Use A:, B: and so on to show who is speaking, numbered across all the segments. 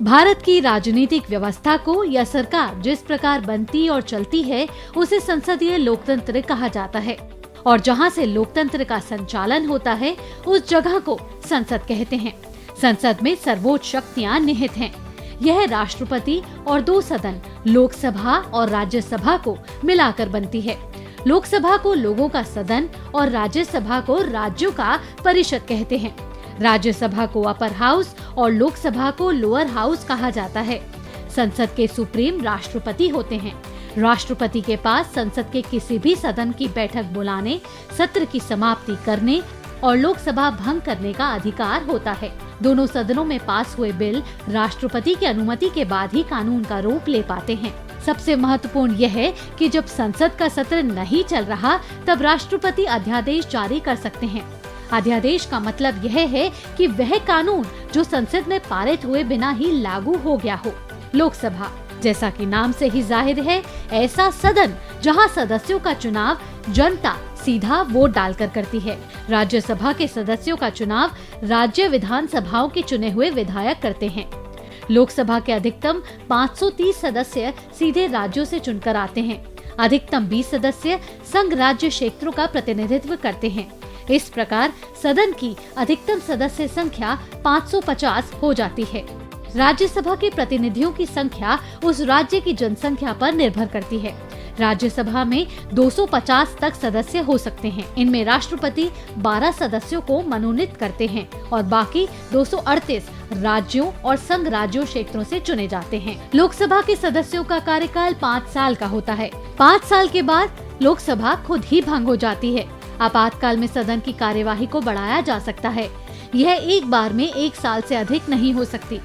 A: भारत की राजनीतिक व्यवस्था को या सरकार जिस प्रकार बनती और चलती है उसे संसदीय लोकतंत्र कहा जाता है और जहां से लोकतंत्र का संचालन होता है उस जगह को संसद कहते हैं। संसद में सर्वोच्च शक्तियां निहित हैं। यह राष्ट्रपति और दो सदन लोकसभा और राज्यसभा को मिलाकर बनती है। लोकसभा को लोगों का सदन और राज्यसभा को राज्यों का परिषद कहते हैं। राज्यसभा को अपर हाउस और लोकसभा को लोअर हाउस कहा जाता है। संसद के सुप्रीम राष्ट्रपति होते हैं। राष्ट्रपति के पास संसद के किसी भी सदन की बैठक बुलाने, सत्र की समाप्ति करने और लोकसभा भंग करने का अधिकार होता है। दोनों सदनों में पास हुए बिल राष्ट्रपति की अनुमति के बाद ही कानून का रूप ले पाते हैं। सबसे महत्वपूर्ण यह है कि जब संसद का सत्र नहीं चल रहा तब राष्ट्रपति अध्यादेश जारी कर सकते हैं। अध्यादेश का मतलब यह है कि वह कानून जो संसद में पारित हुए बिना ही लागू हो गया हो। लोकसभा, जैसा कि नाम से ही जाहिर है, ऐसा सदन जहां सदस्यों का चुनाव जनता सीधा वोट डालकर करती है। राज्यसभा के सदस्यों का चुनाव राज्य विधानसभाओं के चुने हुए विधायक करते हैं। लोकसभा के अधिकतम 530 सदस्य सीधे राज्यों से चुनकर आते हैं। अधिकतम 20 सदस्य संघ राज्य क्षेत्रों का प्रतिनिधित्व करते हैं। इस प्रकार सदन की अधिकतम सदस्य संख्या 550 हो जाती है। राज्यसभा के प्रतिनिधियों की संख्या उस राज्य की जनसंख्या पर निर्भर करती है। राज्यसभा में 250 तक सदस्य हो सकते हैं। इनमें राष्ट्रपति 12 सदस्यों को मनोनीत करते हैं और बाकी 238 राज्यों और संघ राज्यों क्षेत्रों से चुने जाते हैं। लोकसभा के सदस्यों का कार्यकाल 5 साल का होता है। 5 साल के बाद लोकसभा खुद ही भंग हो जाती है। आपातकाल में सदन की कार्यवाही को बढ़ाया जा सकता है। यह एक बार में 1 साल से अधिक नहीं हो सकती।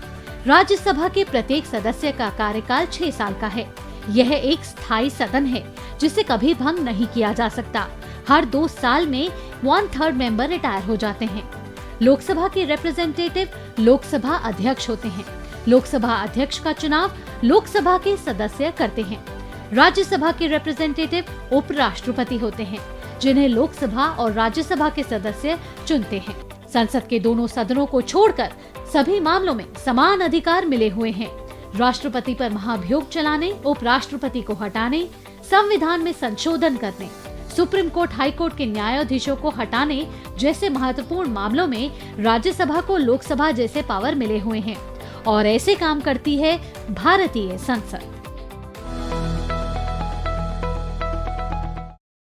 A: राज्यसभा के प्रत्येक सदस्य का कार्यकाल 6 साल का है। यह एक स्थायी सदन है जिसे कभी भंग नहीं किया जा सकता। हर 2 साल में 1/3 मेंबर रिटायर हो जाते हैं। लोकसभा के रिप्रेजेंटेटिव लोकसभा अध्यक्ष होते हैं। लोकसभा अध्यक्ष का चुनाव लोकसभा के सदस्य करते हैं। राज्यसभा के रिप्रेजेंटेटिव उपराष्ट्रपति होते हैं, जिन्हें लोकसभा और राज्यसभा के सदस्य चुनते हैं। संसद के दोनों सदनों को छोड़कर सभी मामलों में समान अधिकार मिले हुए हैं। राष्ट्रपति पर महाभियोग चलाने, उपराष्ट्रपति को हटाने, संविधान में संशोधन करने, सुप्रीम कोर्ट, हाई कोर्ट के न्यायाधीशों को हटाने जैसे महत्वपूर्ण मामलों में राज्यसभा को लोकसभा जैसे पावर मिले हुए हैं और ऐसे काम करती है भारतीय संसद।